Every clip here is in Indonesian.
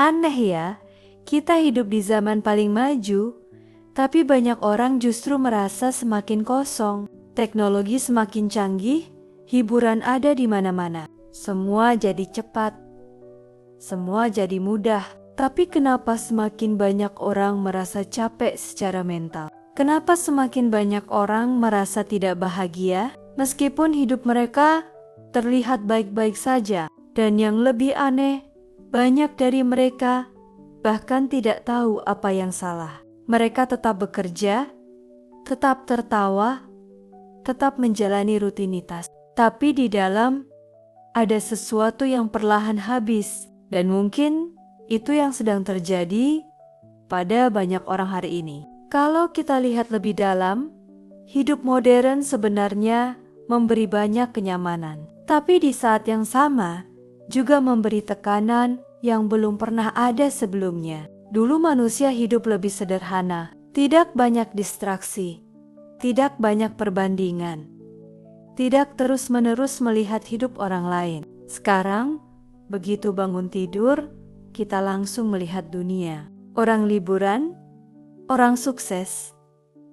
Aneh ya, kita hidup di zaman paling maju, tapi banyak orang justru merasa semakin kosong. Teknologi semakin canggih, hiburan ada di mana-mana. Semua jadi cepat, semua jadi mudah. Tapi kenapa semakin banyak orang merasa capek secara mental? Kenapa semakin banyak orang merasa tidak bahagia meskipun hidup mereka terlihat baik-baik saja? Dan yang lebih aneh, banyak dari mereka bahkan tidak tahu apa yang salah. Mereka tetap bekerja, tetap tertawa, tetap menjalani rutinitas. Tapi di dalam ada sesuatu yang perlahan habis. Dan mungkin itu yang sedang terjadi pada banyak orang hari ini. Kalau kita lihat lebih dalam, hidup modern sebenarnya memberi banyak kenyamanan. Tapi di saat yang sama, juga memberi tekanan yang belum pernah ada sebelumnya. Dulu manusia hidup lebih sederhana, tidak banyak distraksi, tidak banyak perbandingan, tidak terus-menerus melihat hidup orang lain. Sekarang, begitu bangun tidur, kita langsung melihat dunia. Orang liburan, orang sukses,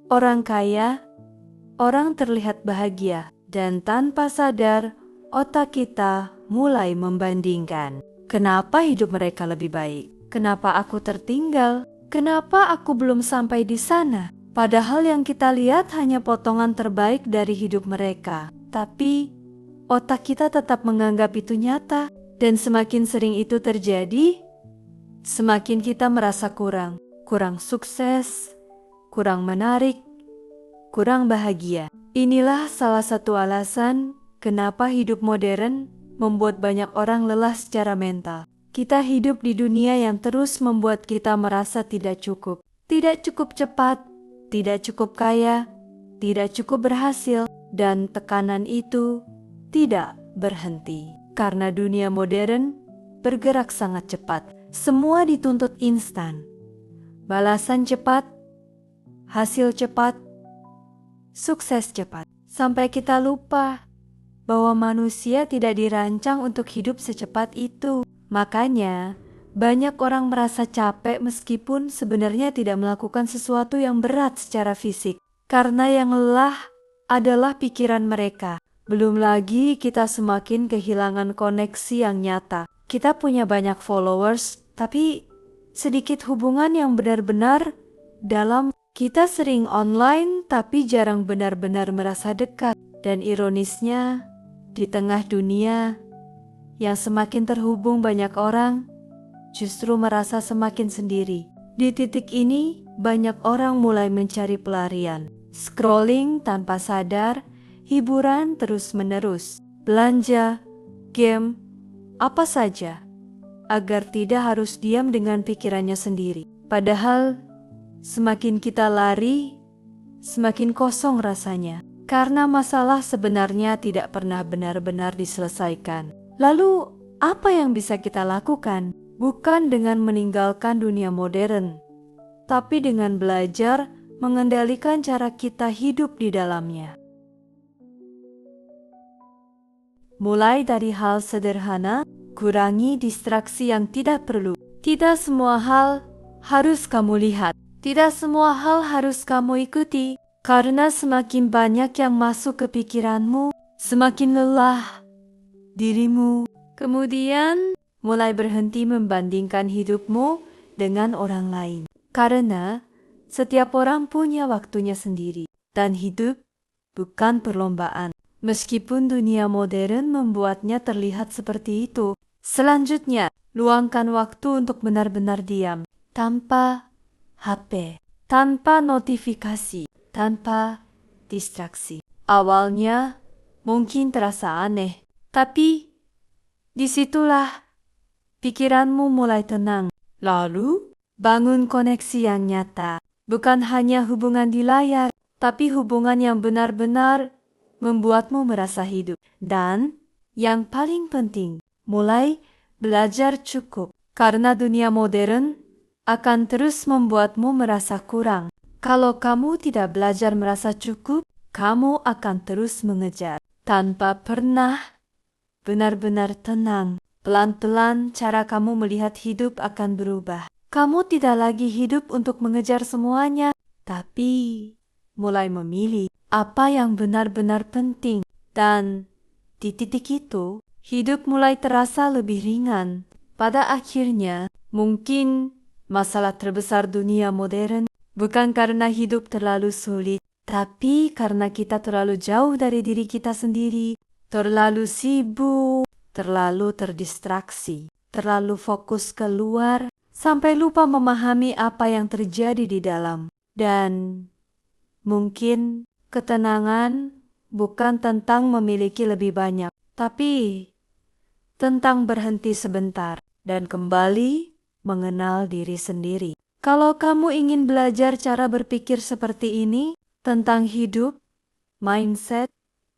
orang kaya, orang terlihat bahagia, dan tanpa sadar, otak kita mulai membandingkan. Kenapa hidup mereka lebih baik? Kenapa aku tertinggal? Kenapa aku belum sampai di sana? Padahal yang kita lihat hanya potongan terbaik dari hidup mereka. Tapi otak kita tetap menganggap itu nyata. Dan semakin sering itu terjadi, semakin kita merasa kurang sukses, kurang menarik, kurang bahagia. Inilah salah satu alasan kenapa hidup modern membuat banyak orang lelah secara mental. Kita hidup di dunia yang terus membuat kita merasa tidak cukup cepat, tidak cukup kaya, tidak cukup berhasil, dan tekanan itu tidak berhenti. Karena dunia modern bergerak sangat cepat, semua dituntut instan, balasan cepat, hasil cepat, sukses cepat. Sampai kita lupa bahwa manusia tidak dirancang untuk hidup secepat itu. Makanya, banyak orang merasa capek meskipun sebenarnya tidak melakukan sesuatu yang berat secara fisik. Karena yang lelah adalah pikiran mereka. Belum lagi kita semakin kehilangan koneksi yang nyata. Kita punya banyak followers, tapi sedikit hubungan yang benar-benar dalam. Kita sering online, tapi jarang benar-benar merasa dekat. Dan ironisnya, di tengah dunia yang semakin terhubung banyak orang, justru merasa semakin sendiri. Di titik ini, banyak orang mulai mencari pelarian. Scrolling tanpa sadar, hiburan terus-menerus, belanja, game, apa saja, agar tidak harus diam dengan pikirannya sendiri. Padahal, semakin kita lari, semakin kosong rasanya. Karena masalah sebenarnya tidak pernah benar-benar diselesaikan. Lalu, apa yang bisa kita lakukan? Bukan dengan meninggalkan dunia modern, tapi dengan belajar mengendalikan cara kita hidup di dalamnya. Mulai dari hal sederhana, kurangi distraksi yang tidak perlu. Tidak semua hal harus kamu lihat. Tidak semua hal harus kamu ikuti. Karena semakin banyak yang masuk ke pikiranmu, semakin lelah dirimu. Kemudian, mulai berhenti membandingkan hidupmu dengan orang lain. Karena setiap orang punya waktunya sendiri. Dan hidup bukan perlombaan. Meskipun dunia modern membuatnya terlihat seperti itu. Selanjutnya, luangkan waktu untuk benar-benar diam. Tanpa HP, tanpa notifikasi, tanpa distraksi. Awalnya mungkin terasa aneh, tapi disitulah pikiranmu mulai tenang. Lalu, bangun koneksi yang nyata. Bukan hanya hubungan di layar, tapi hubungan yang benar-benar membuatmu merasa hidup. Dan yang paling penting, mulai belajar cukup. Karena dunia modern akan terus membuatmu merasa kurang. Kalau kamu tidak belajar merasa cukup, kamu akan terus mengejar tanpa pernah benar-benar tenang. pelan-pelan cara kamu melihat hidup akan berubah. Kamu tidak lagi hidup untuk mengejar semuanya, tapi mulai memilih apa yang benar-benar penting. Dan di titik itu, hidup mulai terasa lebih ringan. Pada akhirnya, mungkin masalah terbesar dunia modern bukan karena hidup terlalu sulit, tapi karena kita terlalu jauh dari diri kita sendiri, terlalu sibuk, terlalu terdistraksi, terlalu fokus keluar, sampai lupa memahami apa yang terjadi di dalam. Dan mungkin ketenangan bukan tentang memiliki lebih banyak, tapi tentang berhenti sebentar dan kembali mengenal diri sendiri. Kalau kamu ingin belajar cara berpikir seperti ini tentang hidup, mindset,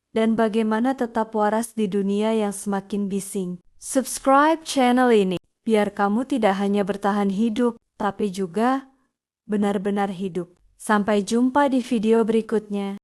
dan bagaimana tetap waras di dunia yang semakin bising, subscribe channel ini biar kamu tidak hanya bertahan hidup, tapi juga benar-benar hidup. Sampai jumpa di video berikutnya.